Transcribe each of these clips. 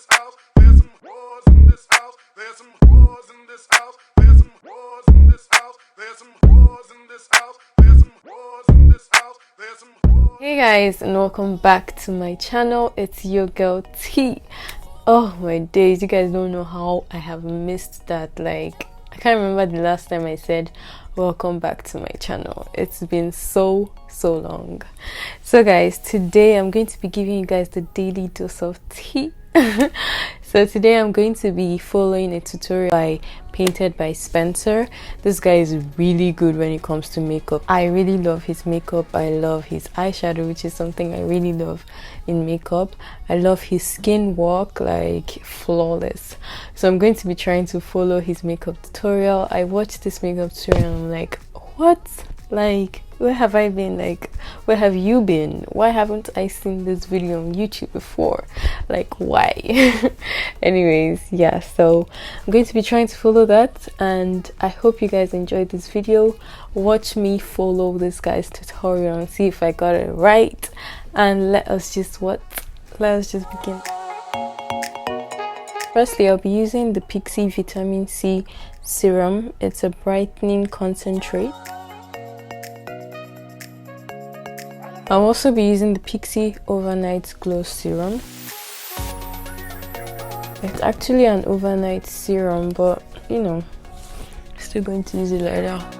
this house. There's some whores in this house. There's some whores in this house. There's some whores in this house. There's some whores in this house. There's some whores in this house. There's some whores. Hey guys, and welcome back to my channel. It's your girl T. Oh my days, you guys don't know how I have missed that. Like, I can't remember the last time I said welcome back to my channel. It's been so long. So guys, today I'm going to be giving you guys the daily dose of tea. So today I'm going to be following a tutorial by Painted by Spencer. This guy is really good when it comes to makeup. I really love his makeup. I love his eyeshadow, which is something I really love in makeup. I love his skin work, like flawless. So I'm going to be trying to follow his makeup tutorial. I watched this makeup tutorial and I'm like, what? Like, where have I been? Like, where have you been? Why haven't I seen this video on YouTube before? Like, why? Anyways, yeah, so I'm going to be trying to follow that, and I hope you guys enjoyed this video. Watch me follow this guy's tutorial and see if I got it right, and let us just begin. Firstly, I'll be using the Pixi Vitamin C serum. It's a brightening concentrate. I'll also be using the Pixi Overnight Glow Serum. It's actually an overnight serum, but you know, still going to use it like that.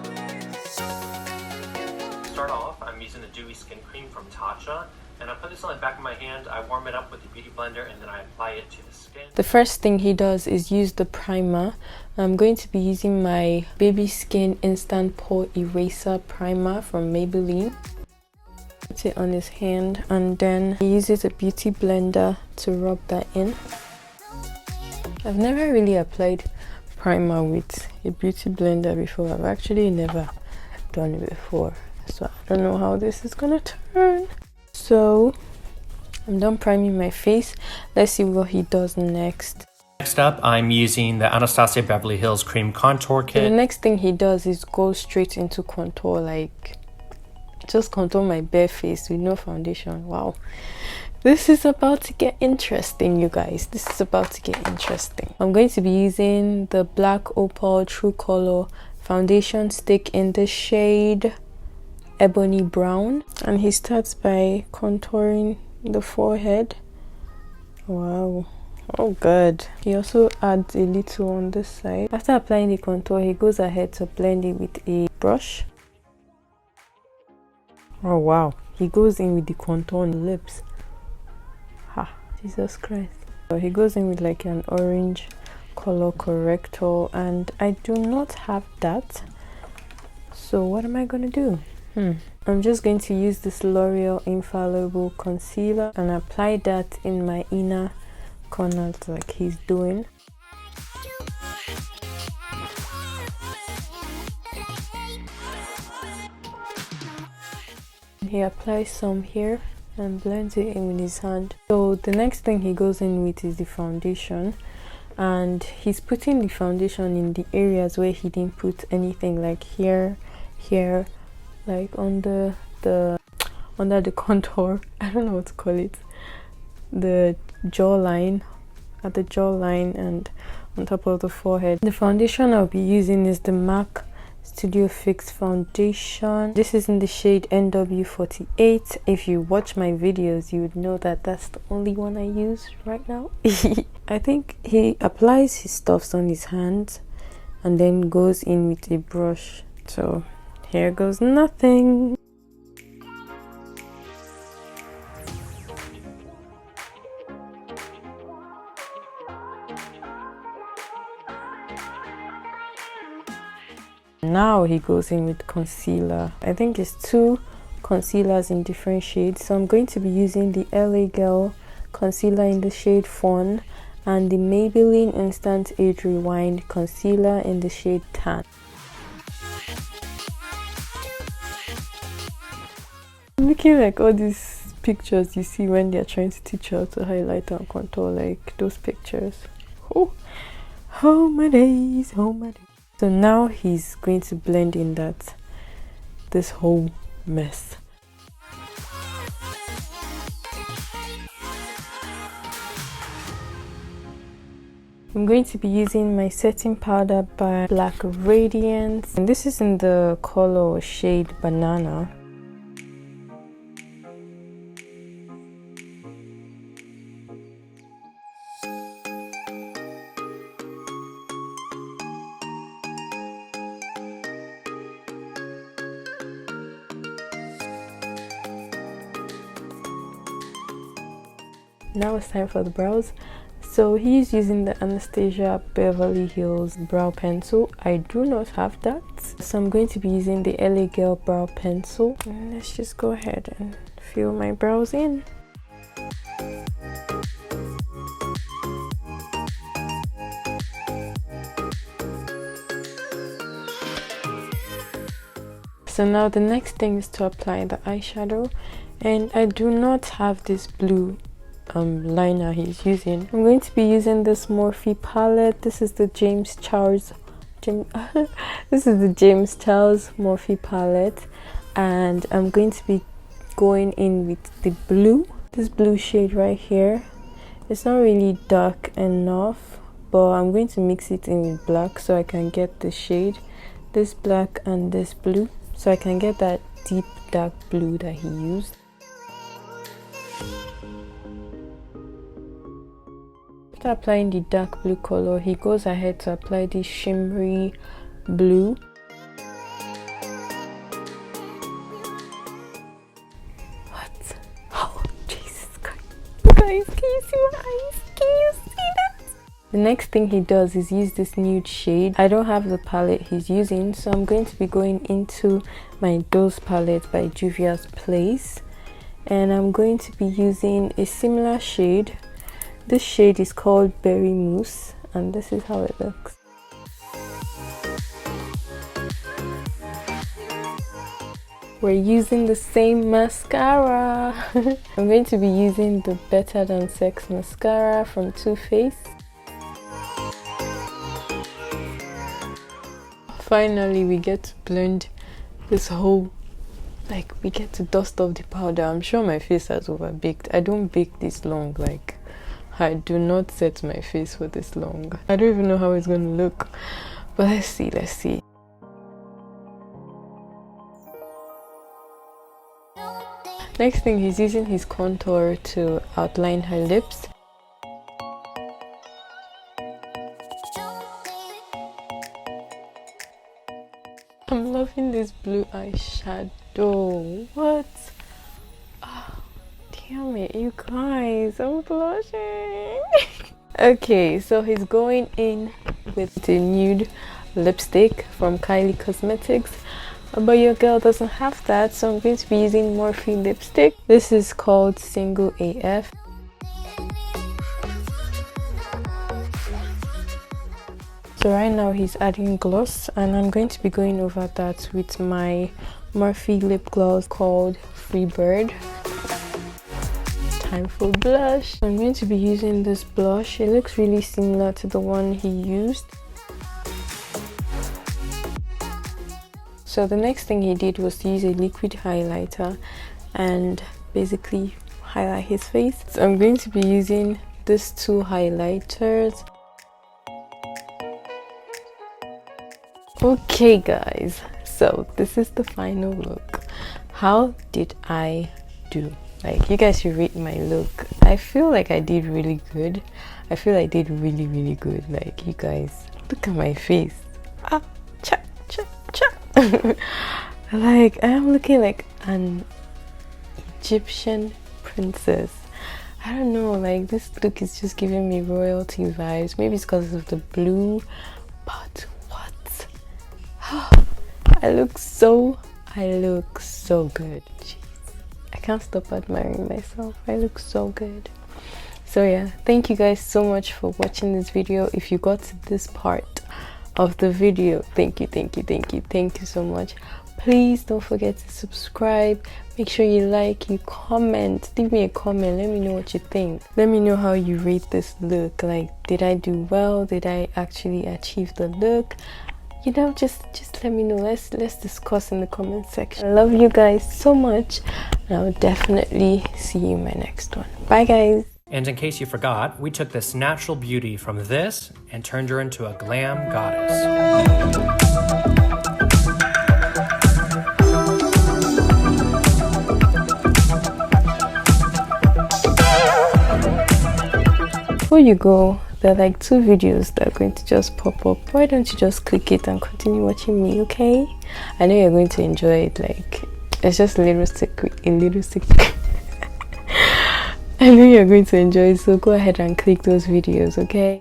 To start off, I'm using the Dewy Skin Cream from Tatcha, and I put this on the back of my hand. I warm it up with the Beauty Blender, and then I apply it to the skin. The first thing he does is use the primer. I'm going to be using my Baby Skin Instant Pore Eraser Primer from Maybelline. Put it on his hand, and then he uses a beauty blender to rub that in. I've never really applied primer with a beauty blender before. I've actually never done it before, so I don't know how this is gonna turn. So I'm done priming my face. Let's see what he does next. Next up, I'm using the Anastasia Beverly Hills Cream Contour Kit. So the next thing he does is go straight into contour, like just contour my bare face with no foundation. Wow, this is about to get interesting, you guys. This is about to get interesting. I'm going to be using the Black Opal True Color foundation stick in the shade Ebony Brown, and he starts by contouring the forehead. Wow, oh good. He also adds a little on this side. After applying the contour, he goes ahead to blend it with a brush. Oh wow, he goes in with the contour on the lips. Ha, Jesus Christ. So he goes in with like an orange color corrector, and I do not have that. So what am I gonna do? I'm just going to use this L'Oreal Infallible concealer and apply that in my inner corners like he's doing. He applies some here and blends it in with his hand. So the next thing he goes in with is the foundation, and he's putting the foundation in the areas where he didn't put anything, like here, like under the contour. I don't know what to call it, the jawline, at the jawline, and on top of the forehead. The foundation I'll be using is the MAC Studio Fix foundation. This is in the shade NW48. If you watch my videos, you would know that that's the only one I use right now. I think he applies his stuffs on his hands and then goes in with a brush. So here goes nothing. Now he goes in with concealer. I think it's 2 concealers in different shades. So I'm going to be using the LA Girl concealer in the shade Fawn and the Maybelline Instant Age Rewind concealer in the shade Tan. I'm looking like all these pictures you see when they're trying to teach you how to highlight and contour, like those pictures. Oh my days, oh my days. So now he's going to blend in this whole mess. I'm going to be using my setting powder by Black Radiance, and this is in the color shade Banana. Now it's time for the brows. So he's using the Anastasia Beverly Hills brow pencil. I do not have that, so I'm going to be using the LA Girl brow pencil. And let's just go ahead and fill my brows in. So now the next thing is to apply the eyeshadow, and I do not have this blue liner he's using. I'm going to be using this Morphe palette. This is the James Charles Morphe palette, and I'm going to be going in with the blue, this blue shade right here. It's not really dark enough, but I'm going to mix it in with black so I can get the shade, this black and this blue, so I can get that deep dark blue that he used. After applying the dark blue color, he goes ahead to apply the shimmery blue. What? Oh, Jesus Christ. You guys, can you see my eyes? Can you see that? The next thing he does is use this nude shade. I don't have the palette he's using, so I'm going to be going into my Dose palette by Juvia's Place. And I'm going to be using a similar shade. This shade is called Berry Mousse, and this is how it looks. We're using the same mascara. I'm going to be using the Better Than Sex mascara from Too Faced. Finally, we get to blend this whole, like, we get to dust off the powder. I'm sure my face has overbaked. I don't bake this long, like, I do not set my face for this long. I don't even know how it's going to look, but let's see. Next thing, he's using his contour to outline her lips. I'm loving this blue eyeshadow. What? Oh, damn it, you guys, I'm blushing. Okay, so he's going in with the nude lipstick from Kylie Cosmetics, but your girl doesn't have that, so I'm going to be using Morphe lipstick. This is called Single AF. So right now he's adding gloss, and I'm going to be going over that with my Morphe lip gloss called Freebird. Time for blush. I'm going to be using this blush. It looks really similar to the one he used. So the next thing he did was to use a liquid highlighter and basically highlight his face. So I'm going to be using these two highlighters. Okay guys, so this is the final look. How did I do? Like, you guys should rate my look. I feel like I did really good. I feel I did really good. Like, you guys, look at my face. Ah, cha cha cha. Like, I am looking like an Egyptian princess. I don't know, like, this look is just giving me royalty vibes. Maybe it's because of the blue, but what? I look so good. Jeez, I can't stop admiring myself. I look so good. So yeah, thank you guys so much for watching this video. If you got to this part of the video, thank you so much. Please don't forget to subscribe. Make sure you like, you comment, leave me a comment, let me know what you think. Let me know how you rate this look. Like, did I do well? Did I actually achieve the look? You know, just let me know. Let's discuss in the comment section. I love you guys so much, and I'll definitely see you in my next one. Bye guys. And in case you forgot, we took this natural beauty from this and turned her into a glam goddess. Before you go, there are like 2 videos that are going to just pop up. Why don't you just click it and continue watching me, okay? I know you're going to enjoy it. Like, it's just a little secret. I know you're going to enjoy it, so go ahead and click those videos, okay?